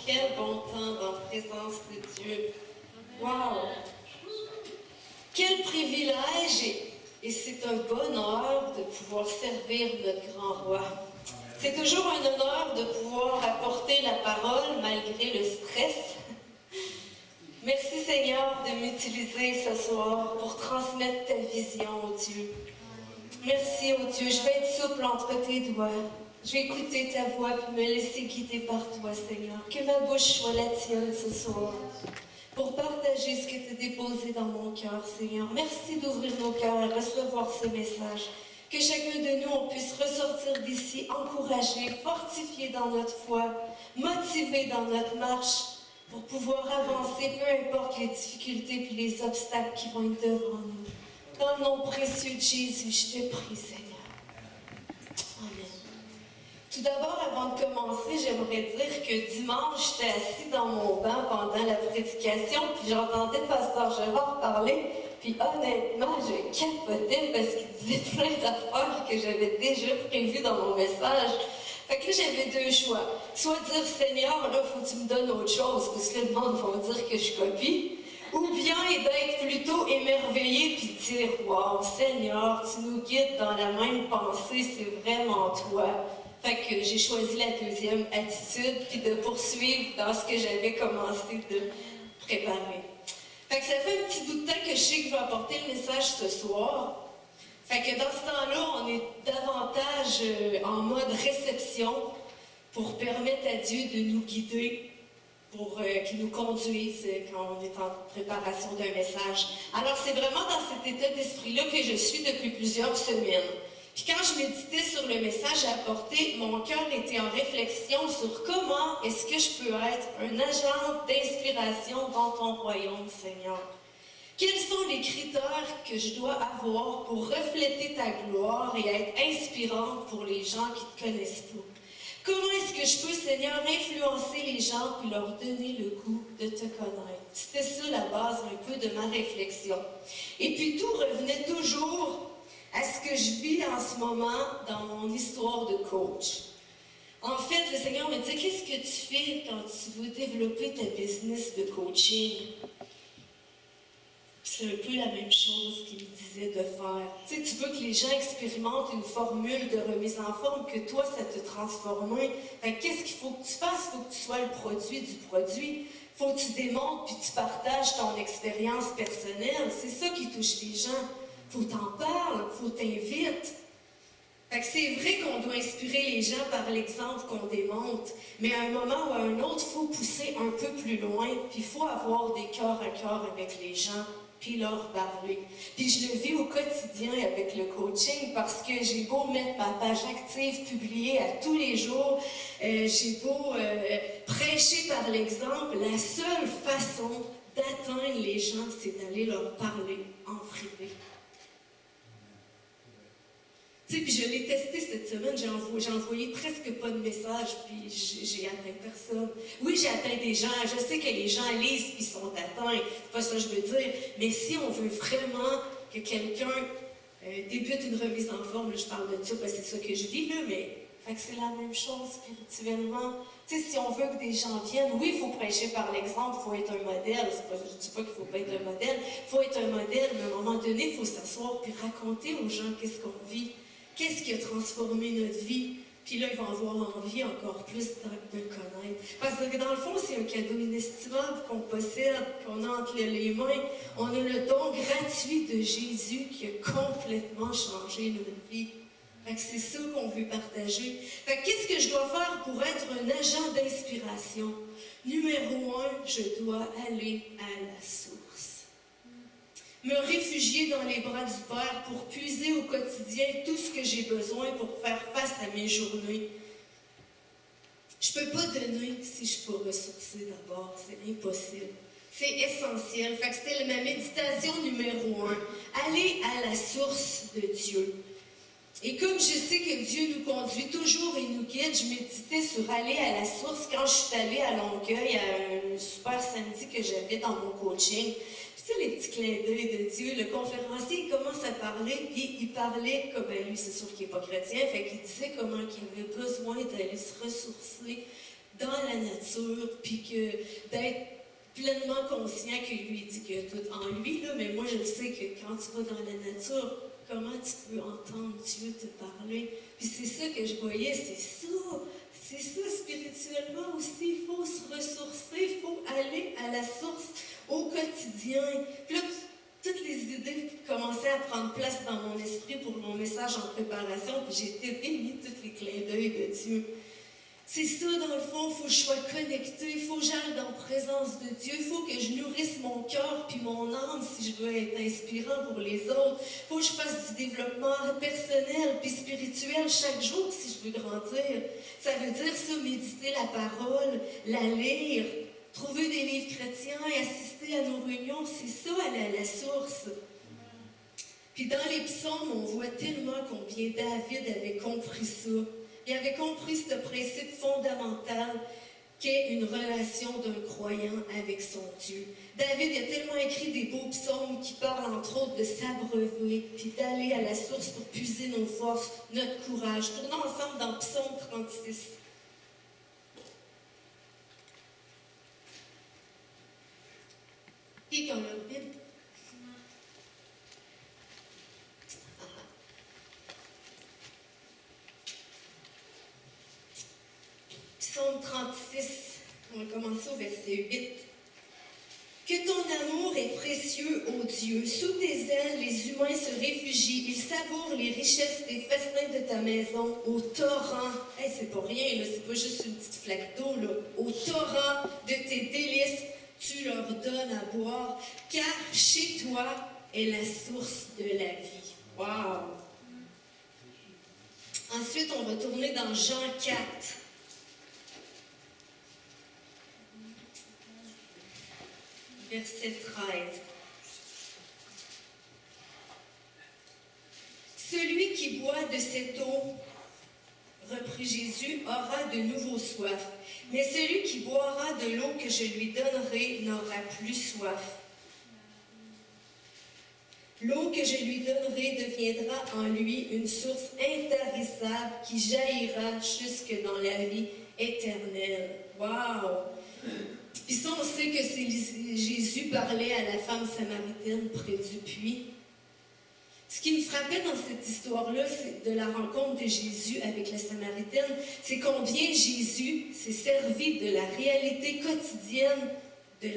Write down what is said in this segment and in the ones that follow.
Quel bon temps en présence de Dieu. Wow! Quel privilège et c'est un bonheur de pouvoir servir notre grand roi. C'est toujours un honneur de pouvoir apporter la parole malgré le stress. Merci Seigneur de m'utiliser ce soir pour transmettre ta vision, oh Dieu. Merci, oh Dieu. Je vais être souple entre tes doigts. Je vais écouter ta voix et me laisser guider par toi, Seigneur. Que ma bouche soit la tienne ce soir pour partager ce que tu as déposé dans mon cœur, Seigneur. Merci d'ouvrir nos cœurs et recevoir ce message. Que chacun de nous, on puisse ressortir d'ici encouragé, fortifié dans notre foi, motivé dans notre marche pour pouvoir avancer, peu importe les difficultés et les obstacles qui vont être devant nous. Dans le nom précieux de Jésus, je te prie, Seigneur. Amen. Tout d'abord, avant de commencer, j'aimerais dire que dimanche, j'étais assis dans mon banc pendant la prédication, puis j'entendais le pasteur Gérard parler, puis honnêtement, je capotais parce qu'il disait plein d'affaires que j'avais déjà prévues dans mon message. Fait que là, j'avais deux choix. Soit dire, Seigneur, là, faut que tu me donnes autre chose, parce que le monde va dire que je copie. Ou bien d'être plutôt émerveillé puis dire « Wow, Seigneur, tu nous guides dans la même pensée, c'est vraiment toi. » Fait que j'ai choisi la deuxième attitude puis de poursuivre dans ce que j'avais commencé de préparer. Fait que ça fait un petit bout de temps que je sais que je vais apporter le message ce soir. Fait que dans ce temps-là, on est davantage en mode réception pour permettre à Dieu de nous guider, pour qu'il nous conduise quand on est en préparation d'un message. Alors, c'est vraiment dans cet état d'esprit-là que je suis depuis plusieurs semaines. Puis quand je méditais sur le message à apporter, mon cœur était en réflexion sur comment est-ce que je peux être un agent d'inspiration dans ton royaume, Seigneur. Quels sont les critères que je dois avoir pour refléter ta gloire et être inspirante pour les gens qui ne te connaissent pas? Comment est-ce que je peux, Seigneur, influencer les gens et leur donner le goût de te connaître? C'était ça la base un peu de ma réflexion. Et puis tout revenait toujours à ce que je vis en ce moment dans mon histoire de coach. En fait, le Seigneur me dit, qu'est-ce que tu fais quand tu veux développer ta business de coaching? C'est un peu la même chose qu'il me disait de faire. Tu sais, tu veux que les gens expérimentent une formule de remise en forme, que toi, ça te transforme. Fait qu'est-ce qu'il faut que tu fasses? Il faut que tu sois le produit du produit. Il faut que tu démontres puis tu partages ton expérience personnelle. C'est ça qui touche les gens. Il faut t'en parler, il faut t'inviter. Fait que c'est vrai qu'on doit inspirer les gens par l'exemple qu'on démontre, mais à un moment ou à un autre, il faut pousser un peu plus loin, puis il faut avoir des cœurs à cœur avec les gens, puis leur parler. Puis je le vis au quotidien avec le coaching parce que j'ai beau mettre ma page active, publiée à tous les jours, j'ai beau prêcher par l'exemple, la seule façon d'atteindre les gens, c'est d'aller leur parler en privé. Tu sais, puis je l'ai testé cette semaine, j'ai envoyé presque pas de messages, puis j'ai atteint personne. Oui, j'ai atteint des gens, je sais que les gens lisent puis sont atteints, c'est pas ça que je veux dire, mais si on veut vraiment que quelqu'un débute une remise en forme, là, je parle de ça parce que c'est ça que je vis, là, mais fait que c'est la même chose spirituellement. Tu sais, si on veut que des gens viennent, oui, il faut prêcher par l'exemple, il faut être un modèle, je ne dis pas qu'il ne faut pas être un modèle, il faut être un modèle, mais à un moment donné, il faut s'asseoir puis raconter aux gens qu'est-ce qu'on vit. Qu'est-ce qui a transformé notre vie? Puis là, ils vont avoir envie encore plus de le connaître. Parce que dans le fond, c'est un cadeau inestimable qu'on possède, qu'on a entre les mains. On a le don gratuit de Jésus qui a complètement changé notre vie. Fait que c'est ça qu'on veut partager. Fait que qu'est-ce que je dois faire pour être un agent d'inspiration? Numéro 1, je dois aller à la source. Me réfugier dans les bras du Père pour puiser au quotidien tout ce que j'ai besoin pour faire face à mes journées. Je ne peux pas donner si je ne suis pas ressourcée d'abord, c'est impossible. C'est essentiel. Fait que c'était ma méditation numéro 1. Aller à la source de Dieu. Et comme je sais que Dieu nous conduit toujours et nous guide, je méditais sur aller à la source quand je suis allée à Longueuil à un super samedi que j'avais dans mon coaching. Tu sais, les petits clins d'œil de Dieu, le conférencier, il commence à parler, puis il parlait comme lui, c'est sûr qu'il n'est pas chrétien, fait qu'il disait comment il avait besoin d'aller se ressourcer dans la nature, puis que d'être pleinement conscient qu'il lui dit qu'il y a tout en lui, là, mais moi je sais que quand tu vas dans la nature, comment tu peux entendre Dieu te parler? Puis c'est ça que je voyais, c'est ça spirituellement aussi, il faut se ressourcer, il faut aller à la source au quotidien. Puis là, toutes les idées commençaient à prendre place dans mon esprit pour mon message en préparation, puis j'ai béni tous les clins d'œil de Dieu. C'est ça, dans le fond, il faut que je sois connectée, il faut que j'aille dans la présence de Dieu, il faut que je nourrisse mon cœur puis mon âme si je veux être inspirant pour les autres. Il faut que je fasse du développement personnel puis spirituel chaque jour si je veux grandir. Ça veut dire ça, méditer la parole, la lire, trouver des livres chrétiens et assister à nos réunions, c'est ça, aller à la source. Puis dans les psaumes, on voit tellement combien David avait compris ça. Il avait compris ce principe fondamental qu'est une relation d'un croyant avec son Dieu. David a tellement écrit des beaux psaumes qui parlent entre autres de s'abreuver, puis d'aller à la source pour puiser nos forces, notre courage. Tournons ensemble dans Psaume 36. Qui a leur Bible? Psaume 36, on va commencer au verset 8. Que ton amour est précieux, ô Dieu. Sous tes ailes, les humains se réfugient. Ils savourent les richesses des festins de ta maison. Au torrent, c'est pas rien, là, c'est pas juste une petite flaque d'eau, là. Au torrent de tes délices, tu leur donnes à boire, car chez toi est la source de la vie. Wow! Ensuite, on va tourner dans Jean 4. Verset 13. Celui qui boit de cette eau, reprit Jésus, aura de nouveau soif. Mais celui qui boira de l'eau que je lui donnerai n'aura plus soif. L'eau que je lui donnerai deviendra en lui une source intarissable qui jaillira jusque dans la vie éternelle. Wow! Puis ça, on sait que Jésus parlait à la femme samaritaine près du puits. Ce qui me frappait dans cette histoire-là, c'est de la rencontre de Jésus avec la Samaritaine, c'est combien Jésus s'est servi de la réalité quotidienne de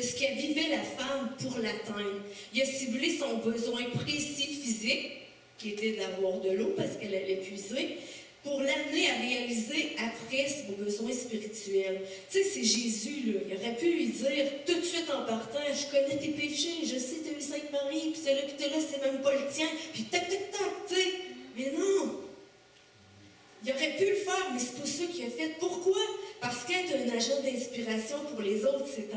ce que vivait la femme pour l'atteindre. Il a ciblé son besoin précis physique, qui était d'avoir de l'eau parce qu'elle allait puiser, pour l'amener à réaliser après son besoin spirituel. Tu sais, c'est Jésus, là. Il aurait pu lui dire tout de suite en partant, je connais tes péchés, je sais que tu as eu Sainte Marie, puis celui que tu as là, c'est même pas le tien, puis tac, tac, tac, tu sais. Mais non! Il aurait pu le faire, mais c'est pas ça qu'il a fait. Pourquoi? Parce qu'être un agent d'inspiration pour les autres, c'est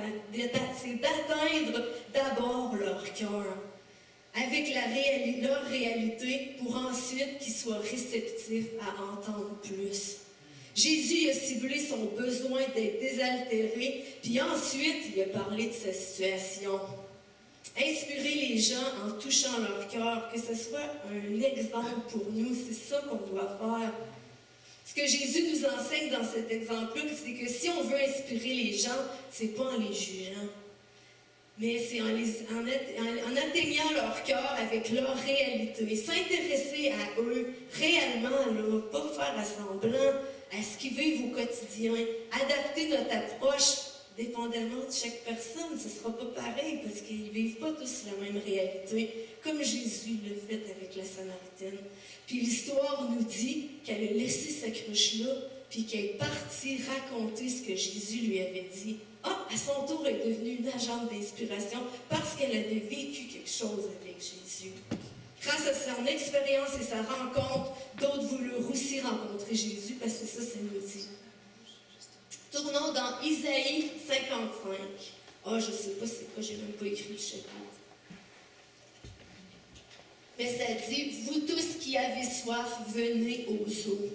d'atteindre d'abord leur cœur avec leur réalité, pour ensuite qu'ils soient réceptifs à entendre plus. Jésus a ciblé son besoin d'être désaltéré, puis ensuite, il a parlé de sa situation. Inspirer les gens en touchant leur cœur, que ce soit un exemple pour nous, c'est ça qu'on doit faire. Ce que Jésus nous enseigne dans cet exemple-là, c'est que si on veut inspirer les gens, c'est pas en les jugeant, mais c'est en atteignant leur cœur avec leur réalité. S'intéresser à eux réellement, là, pas faire semblant à ce qu'ils vivent au quotidien. Adapter notre approche dépendamment de chaque personne. Ce ne sera pas pareil parce qu'ils ne vivent pas tous la même réalité, comme Jésus l'a fait avec la Samaritaine. Puis l'histoire nous dit qu'elle a laissé sa cruche là, puis qu'elle est partie raconter ce que Jésus lui avait dit. Ah, à son tour, elle est devenue une agente d'inspiration parce qu'elle avait vécu quelque chose avec Jésus. Grâce à son expérience et sa rencontre, d'autres voulurent aussi rencontrer Jésus parce que ça nous dit. Tournons dans Isaïe 55. Ah, je ne sais pas c'est quoi, j'ai même pas écrit le chapitre. Mais ça dit, vous tous qui avez soif, venez aux eaux.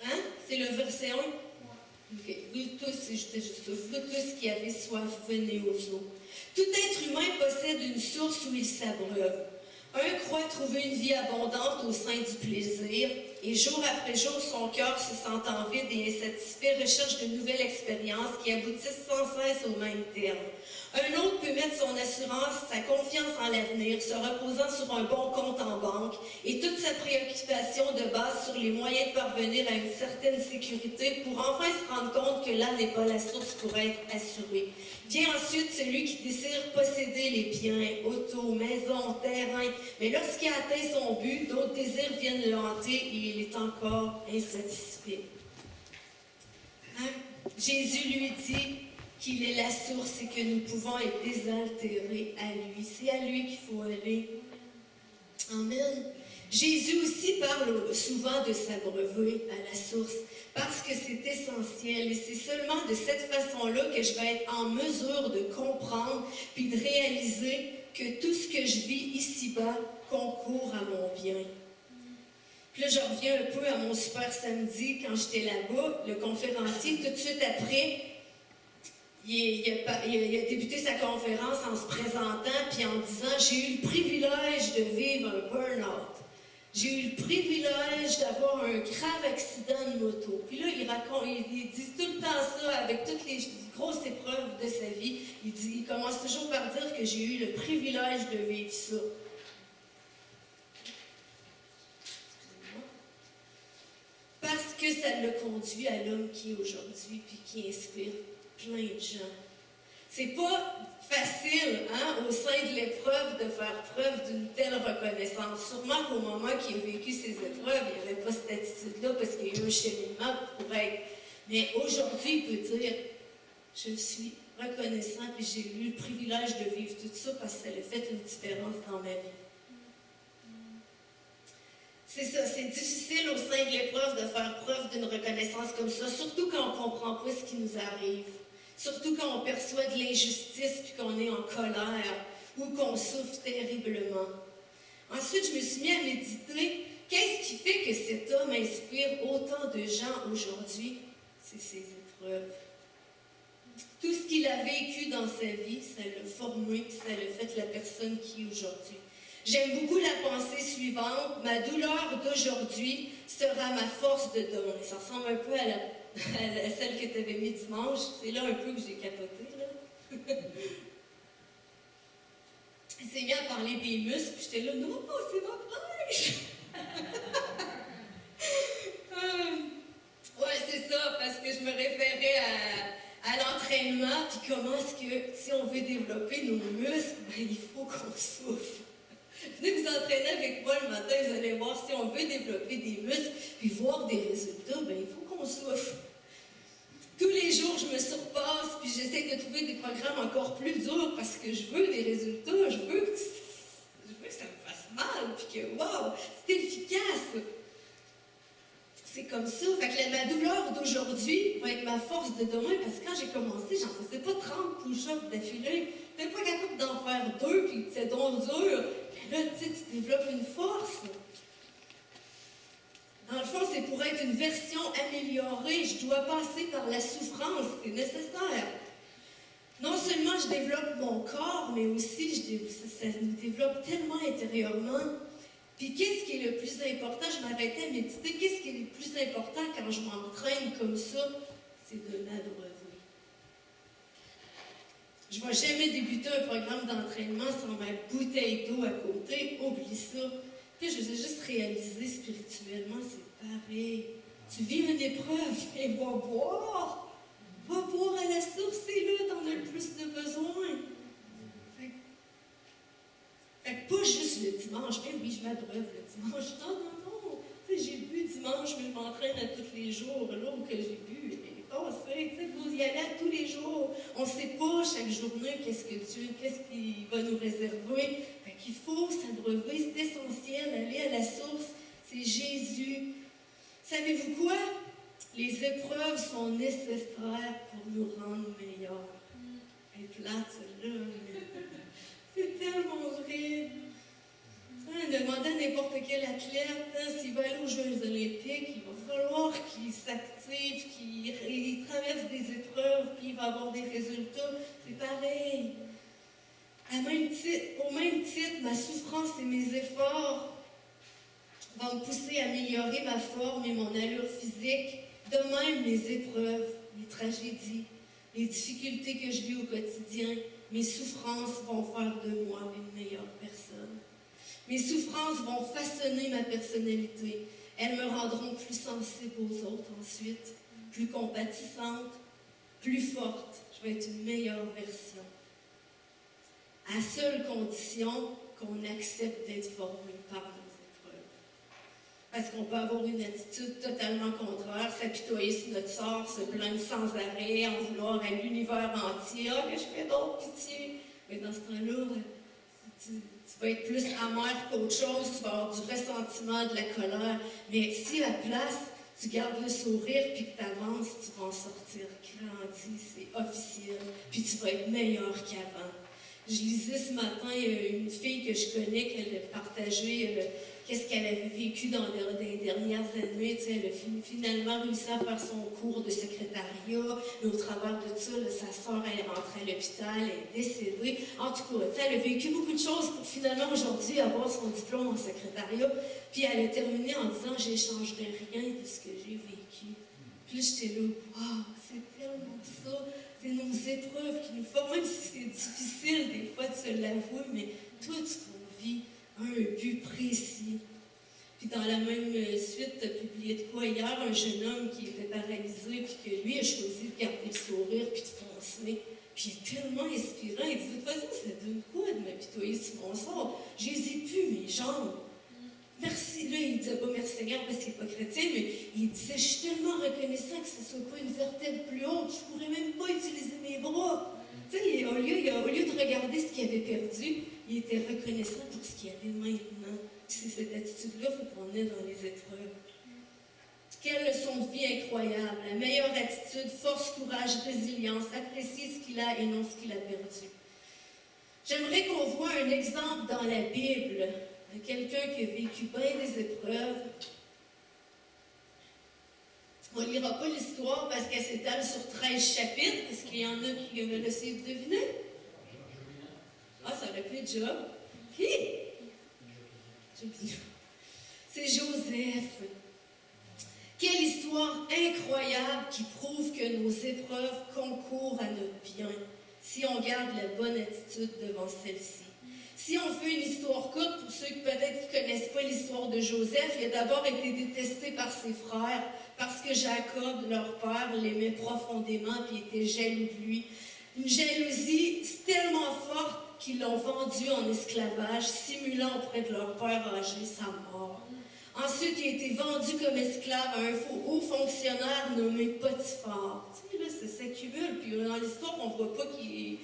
Hein? C'est le verset 1? Ok. Vous tous, c'était juste ça. Vous tous qui avez soif, venez aux eaux. Tout être humain possède une source où il s'abreuve. Un croit trouver une vie abondante au sein du plaisir. Et jour après jour, son cœur, se sentant vide et insatisfait, recherche de nouvelles expériences qui aboutissent sans cesse au même terme. Un autre peut mettre son assurance, sa confiance en l'avenir, se reposant sur un bon compte en banque et toute sa préoccupation de base sur les moyens de parvenir à une certaine sécurité pour enfin se rendre compte que là n'est pas la source pour être assuré. Vient ensuite celui qui désire posséder les biens, autos, maisons, terrains, mais lorsqu'il a atteint son but, d'autres désirs viennent le hanter et il est encore insatisfait. Hein? Jésus lui dit qu'il est la source et que nous pouvons être désaltérés à lui. C'est à lui qu'il faut aller. Amen. Jésus aussi parle souvent de s'abreuver à la source parce que c'est essentiel et c'est seulement de cette façon-là que je vais être en mesure de comprendre puis de réaliser que tout ce que je vis ici-bas concourt à mon bien. Puis là, je reviens un peu à mon super samedi quand j'étais là-bas. Le conférencier, tout de suite après, il a débuté sa conférence en se présentant puis en disant « J'ai eu le privilège de vivre un burn-out. J'ai eu le privilège d'avoir un grave accident de moto. » Puis là, il dit tout le temps ça avec toutes les grosses épreuves de sa vie. Il commence toujours par dire que j'ai eu le privilège de vivre ça. Parce que ça l'a conduit à l'homme qui est aujourd'hui puis qui inspire plein de gens. C'est pas facile, hein, au sein de l'épreuve, de faire preuve d'une telle reconnaissance. Sûrement qu'au moment qu'il a vécu ces épreuves, il n'y avait pas cette attitude-là parce qu'il y a eu un cheminement pour être. Mais aujourd'hui, il peut dire « Je suis reconnaissant et j'ai eu le privilège de vivre tout ça parce que ça a fait une différence dans ma vie. » C'est ça, c'est difficile au sein de l'épreuve de faire preuve d'une reconnaissance comme ça, surtout quand on ne comprend pas ce qui nous arrive. Surtout quand on perçoit de l'injustice puis qu'on est en colère ou qu'on souffre terriblement. Ensuite, je me suis mis à méditer. Qu'est-ce qui fait que cet homme inspire autant de gens aujourd'hui? C'est ses épreuves. Tout ce qu'il a vécu dans sa vie, ça l'a formé, ça l'a fait la personne qui est aujourd'hui. J'aime beaucoup la pensée suivante. Ma douleur d'aujourd'hui sera ma force de demain. Ça ressemble un peu à celle que tu avais mis dimanche. C'est là un peu que j'ai capoté, là. Il s'est mis à parler des muscles, puis j'étais là, non, c'est ma prêche! Ouais, c'est ça, parce que je me référais à l'entraînement, puis comment est-ce que, si on veut développer nos muscles, ben, il faut qu'on souffre. Venez vous entraîner avec moi le matin, vous allez voir, si on veut développer des muscles, puis voir des résultats, ben, il faut qu'on souffre. Tous les jours, je me surpasse, puis j'essaie de trouver des programmes encore plus durs parce que je veux des résultats, je veux que ça me fasse mal, puis que, wow, c'est efficace. C'est comme ça. Fait que ma douleur d'aujourd'hui va être ma force de demain, parce que quand j'ai commencé, j'en faisais pas 30 push-ups d'affilée. Je n'étais pas capable d'en faire 2, puis c'est donc dur. Mais là, tu sais, tu développes une force. Dans le fond, c'est pour être une version améliorée. Je dois passer par la souffrance, c'est nécessaire. Non seulement je développe mon corps, mais aussi ça nous développe tellement intérieurement. Puis qu'est-ce qui est le plus important? Je m'arrêtais à méditer. Qu'est-ce qui est le plus important quand je m'entraîne comme ça? C'est de m'abreuver. Je ne vais jamais débuter un programme d'entraînement sans ma bouteille d'eau à côté. Oublie ça. Puis je les ai juste réalisé spirituellement, c'est pareil. Tu vis une épreuve et va boire. Va boire à la source, c'est là, t'en as le plus de besoin. Fait que pas juste le dimanche, mais oui, je m'abreuve le dimanche. Non. Tu sais, j'ai bu dimanche, mais je m'entraîne à tous les jours. L'eau que j'ai bu, elle est passée. Tu sais, il faut y aller à tous les jours. On ne sait pas chaque journée qu'est-ce qu'il va nous réserver. Fait qu'il faut s'abreuver, c'est essentiel, aller à la source. C'est Jésus. Savez-vous quoi? Les épreuves sont nécessaires pour nous rendre meilleurs. Elle est plate, celle-là. C'est tellement vrai. Demandez à n'importe quel athlète, s'il va aller aux Jeux olympiques, il va falloir qu'il s'active, qu'il traverse des épreuves, puis il va avoir des résultats. C'est pareil. Au même titre, ma souffrance et mes efforts va me pousser à améliorer ma forme et mon allure physique. De même, les épreuves, les tragédies, les difficultés que je vis au quotidien, mes souffrances vont faire de moi une meilleure personne. Mes souffrances vont façonner ma personnalité. Elles me rendront plus sensible aux autres ensuite, plus compatissante, plus forte. Je vais être une meilleure version. À seule condition qu'on accepte d'être formé par nos épreuves. Parce qu'on peut avoir une attitude totalement contraire, s'apitoyer sur notre sort, se plaindre sans arrêt, en vouloir à l'univers entier. Ah, que je fais donc pitié. Mais dans ce temps-là, tu vas être plus amer qu'autre chose, tu vas avoir du ressentiment, de la colère. Mais si à la place, tu gardes le sourire puis que tu avances, tu vas en sortir grandi, c'est officiel. Puis tu vas être meilleur qu'avant. Je lisais ce matin une fille que je connais, qu'elle partageait qu'est-ce qu'elle avait vécu dans les dernières années. Tu sais, elle a finalement réussi à faire son cours de secrétariat, mais au travers de ça, là, sa sœur, elle est rentrée à l'hôpital, elle est décédée. En tout cas, tu sais, elle a vécu beaucoup de choses pour finalement aujourd'hui avoir son diplôme en secrétariat. Puis elle a terminé en disant « J'échangerai rien de ce que j'ai vécu ». Puis là, j'étais là « Wow, c'est tellement ça ». C'est nos épreuves qui nous forment, même si c'est difficile des fois de se l'avouer, mais tout ce qu'on vit a un but précis. Puis dans la même suite, tu as publié de quoi hier, un jeune homme qui était paralysé, puis que lui a choisi de garder le sourire, puis de foncer. Puis il est tellement inspirant, il dit « De toute façon, ça donne quoi de m'apitoyer sur mon sort? Je les ai plus, mes jambes. » Merci, là, il disait pas merci Seigneur parce qu'il n'est pas chrétien, mais il disait, je suis tellement reconnaissant que ce ne soit pas une vertèbre plus haute, je ne pourrais même pas utiliser mes bras. Tu sais, au lieu de regarder ce qu'il avait perdu, il était reconnaissant pour ce qu'il avait maintenant. C'est cette attitude-là qu'il faut qu'on ait dans les épreuves. Quelle leçon de vie incroyable! La meilleure attitude, force, courage, résilience, apprécier ce qu'il a et non ce qu'il a perdu. J'aimerais qu'on voit un exemple dans la Bible de quelqu'un qui a vécu bien des épreuves. On ne lira pas l'histoire parce qu'elle s'étale sur 13 chapitres. Est-ce qu'il y en a qui veulent essayer de deviner? Ah, ça aurait pu être Job. Qui? C'est Joseph. Quelle histoire incroyable qui prouve que nos épreuves concourent à notre bien si on garde la bonne attitude devant celle-ci. Si on fait une histoire courte, pour ceux qui peut-être ne connaissent pas l'histoire de Joseph, il a d'abord été détesté par ses frères parce que Jacob, leur père, l'aimait profondément et était jaloux de lui. Une jalousie tellement forte qu'ils l'ont vendu en esclavage, simulant auprès de leur père âgé sa mort. Ensuite, il a été vendu comme esclave à un haut fonctionnaire nommé Potiphar. Tu sais, là, ça s'accumule, puis dans l'histoire, on ne voit pas qu'il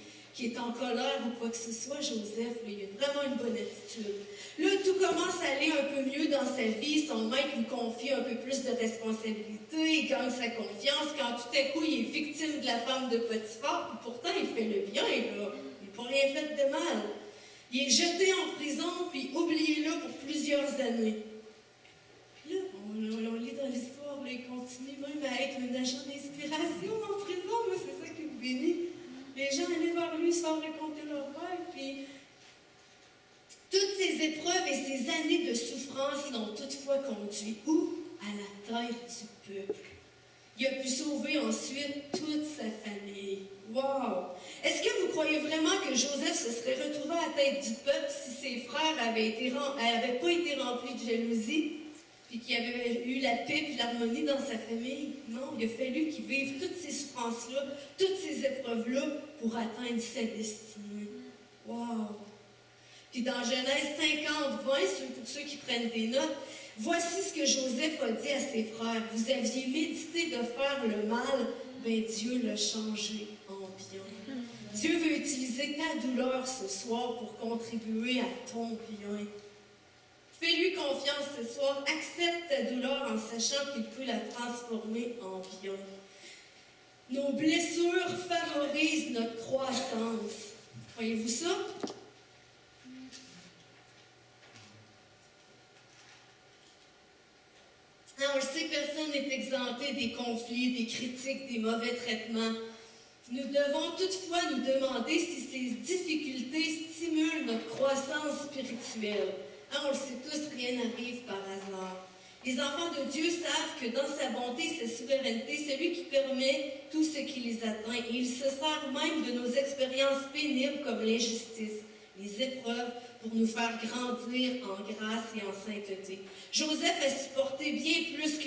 est en colère ou quoi que ce soit, Joseph. Là, il a vraiment une bonne attitude. Là, tout commence à aller un peu mieux dans sa vie. Son maître lui confie un peu plus de responsabilités, il gagne sa confiance. Quand tout à coup, il est victime de la femme de Potiphar, puis pourtant, il fait le bien, là. Il n'a pas rien fait de mal. Il est jeté en prison, puis oublié là pour plusieurs années. Puis là, on lit dans l'histoire, il continue même à être un agent d'inspiration en prison. Moi, c'est ça qui me bénit. Les gens allaient vers lui se faire raconter leur rêve, puis toutes ces épreuves et ces années de souffrance l'ont toutefois conduit où? À la tête du peuple. Il a pu sauver ensuite toute sa famille. Wow! Est-ce que vous croyez vraiment que Joseph se serait retrouvé à la tête du peuple si ses frères n'avaient pas été remplis de jalousie, puis qu'il y avait eu la paix et l'harmonie dans sa famille? Non, il a fallu qu'il vive toutes ces souffrances-là, toutes ces épreuves-là pour atteindre sa destinée. Wow! Puis dans Genèse 50, 20, pour ceux qui prennent des notes, voici ce que Joseph a dit à ses frères. Vous aviez médité de faire le mal, ben Dieu l'a changé en bien. Dieu veut utiliser ta douleur ce soir pour contribuer à ton bien. Fais-lui confiance ce soir, accepte ta douleur en sachant qu'il peut la transformer en bien. Nos blessures favorisent notre croissance. Croyez-vous ça? On le sait, personne n'est exempté des conflits, des critiques, des mauvais traitements. Nous devons toutefois nous demander si ces difficultés stimulent notre croissance spirituelle. On le sait tous, rien n'arrive par hasard. Les enfants de Dieu savent que dans sa bonté et sa souveraineté, c'est lui qui permet tout ce qui les atteint. Et il se sert même de nos expériences pénibles comme l'injustice, les épreuves, pour nous faire grandir en grâce et en sainteté. Joseph a supporté bien plus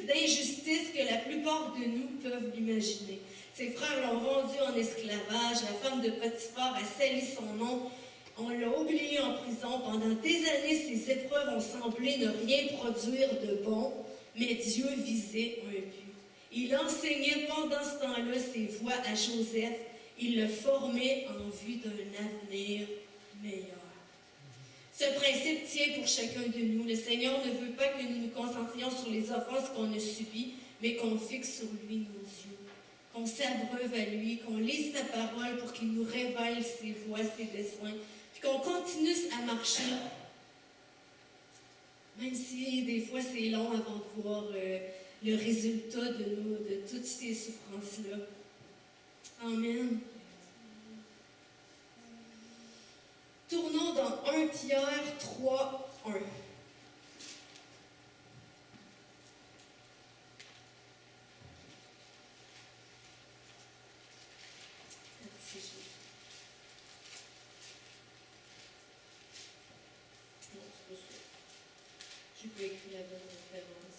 d'injustice que la plupart de nous peuvent l'imaginer. Ses frères l'ont vendu en esclavage, la femme de Potiphar a sali son nom, on l'a oublié en prison. Pendant des années, ces épreuves ont semblé ne rien produire de bon, mais Dieu visait un but. Il enseignait pendant ce temps-là ses voies à Joseph. Il le formait en vue d'un avenir meilleur. Ce principe tient pour chacun de nous. Le Seigneur ne veut pas que nous nous concentrions sur les offenses qu'on a subies, mais qu'on fixe sur lui nos yeux, qu'on s'abreuve à lui, qu'on lise sa parole pour qu'il nous révèle ses voies, ses desseins, puis qu'on continue à marcher, même si des fois c'est long avant de voir le résultat de toutes ces souffrances-là. Amen. Tournons dans 1 Pierre 3, 1. Merci Jésus. Non, c'est pas ça. J'ai pas écrit la bonne référence.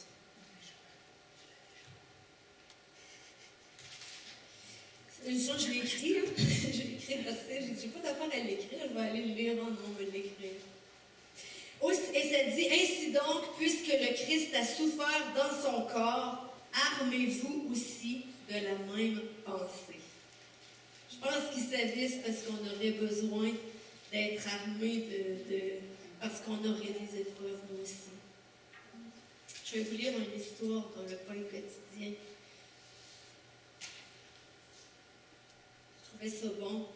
Une chose, je l'ai écrit, hein? Je l'ai écrit parce que j'ai pas d'affaire à l'écrire, je vais aller le lire en nom de l'écrire. Et ça dit, ainsi donc, puisque le Christ a souffert dans son corps, armez-vous aussi de la même pensée. Je pense qu'il s'avise parce qu'on aurait besoin d'être armé parce qu'on aurait des épreuves, nous aussi. Je vais vous lire une histoire dans le pain quotidien. Ça bon.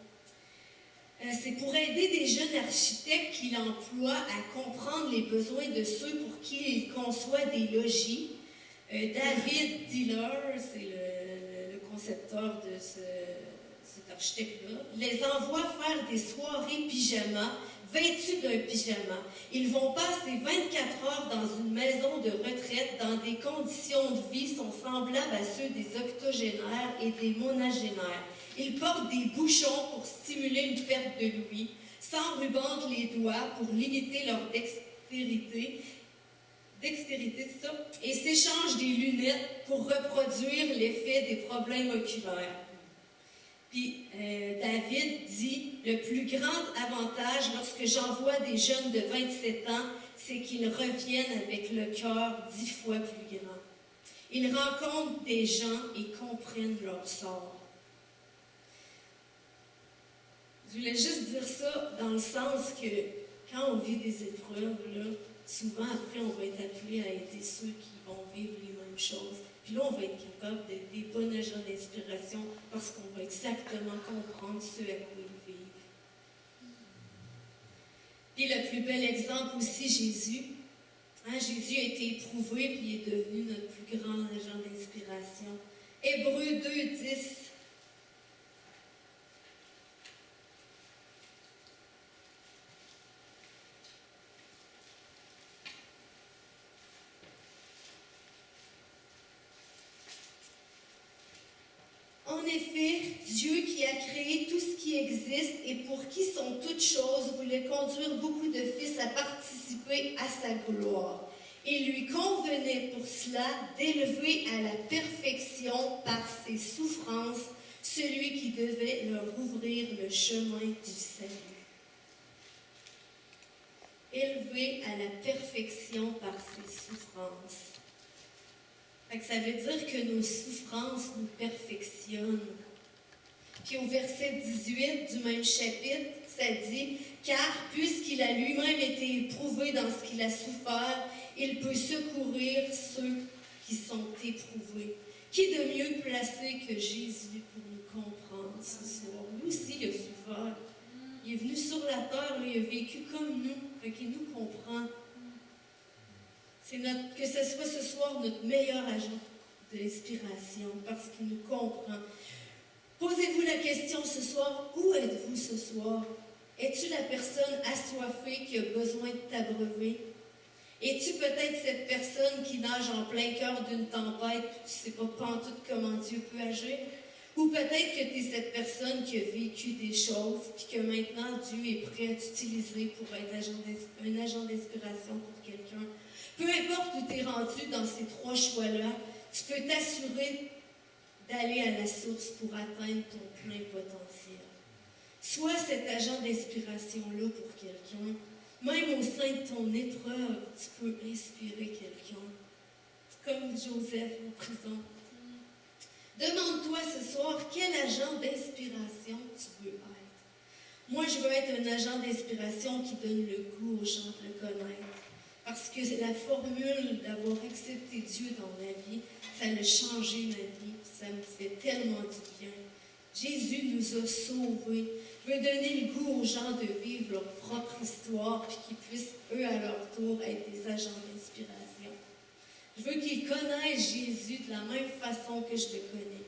C'est pour aider des jeunes architectes qu'il emploie à comprendre les besoins de ceux pour qui il conçoit des logis. David Diller, c'est le concepteur de cet architecte-là, les envoie faire des soirées pyjama, vêtus d'un pyjama. Ils vont passer 24 heures dans une maison de retraite dans des conditions de vie sont semblables à ceux des octogénaires et des monagénaires. Ils portent des bouchons pour stimuler une perte de l'ouïe, s'enrubantent les doigts pour limiter leur dextérité, c'est ça, et s'échangent des lunettes pour reproduire l'effet des problèmes oculaires. Puis David dit, le plus grand avantage lorsque j'envoie des jeunes de 27 ans, c'est qu'ils reviennent avec le cœur 10 fois plus grand. Ils rencontrent des gens et comprennent leur sort. Je voulais juste dire ça dans le sens que quand on vit des épreuves, là, souvent après on va être appelé à aider ceux qui vont vivre les mêmes choses. Puis là, on va être capable d'être des bons agents d'inspiration parce qu'on va exactement comprendre ce à quoi ils vivent. Puis le plus bel exemple aussi, Jésus. Jésus a été éprouvé puis il est devenu notre plus grand agent d'inspiration. Hébreux 2, 10. En effet, Dieu qui a créé tout ce qui existe et pour qui sont toutes choses voulait conduire beaucoup de fils à participer à sa gloire. Il lui convenait pour cela d'élever à la perfection par ses souffrances celui qui devait leur ouvrir le chemin du salut. Élevé à la perfection par ses souffrances. Fait que ça veut dire que nos souffrances nous perfectionnent. Puis au verset 18 du même chapitre, ça dit « Car puisqu'il a lui-même été éprouvé dans ce qu'il a souffert, il peut secourir ceux qui sont éprouvés. » Qui de mieux placé que Jésus pour nous comprendre ce soir? Lui aussi, il a souffert. Il est venu sur la terre, il a vécu comme nous, fait qu'il nous comprend. C'est que ce soit ce soir notre meilleur agent d'inspiration parce qu'il nous comprend. Posez-vous la question ce soir, où êtes-vous ce soir? Es-tu la personne assoiffée qui a besoin de t'abreuver? Es-tu peut-être cette personne qui nage en plein cœur d'une tempête et tu ne sais pas pantoute comment Dieu peut agir? Ou peut-être que tu es cette personne qui a vécu des choses et que maintenant Dieu est prêt à t'utiliser pour être un agent d'inspiration pour quelqu'un. Peu importe où tu es rendu dans ces trois choix-là, tu peux t'assurer d'aller à la source pour atteindre ton plein potentiel. Sois cet agent d'inspiration-là pour quelqu'un. Même au sein de ton épreuve, tu peux inspirer quelqu'un. Comme Joseph en prison. Demande-toi ce soir quel agent d'inspiration tu veux être. Moi, je veux être un agent d'inspiration qui donne le goût aux gens de le connaître. Parce que la formule d'avoir accepté Dieu dans ma vie, ça a changé ma vie. Ça me fait tellement du bien. Jésus nous a sauvés. Il veut donner le goût aux gens de vivre leur propre histoire puis qu'ils puissent, eux, à leur tour, être des agents d'inspiration. Je veux qu'ils connaissent Jésus de la même façon que je le connais.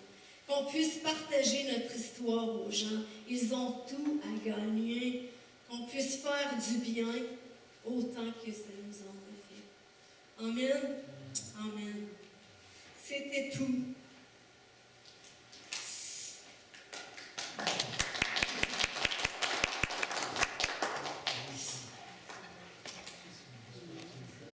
Qu'on puisse partager notre histoire aux gens. Ils ont tout à gagner. Qu'on puisse faire du bien autant que ça nous en a fait. Amen. Amen. C'était tout.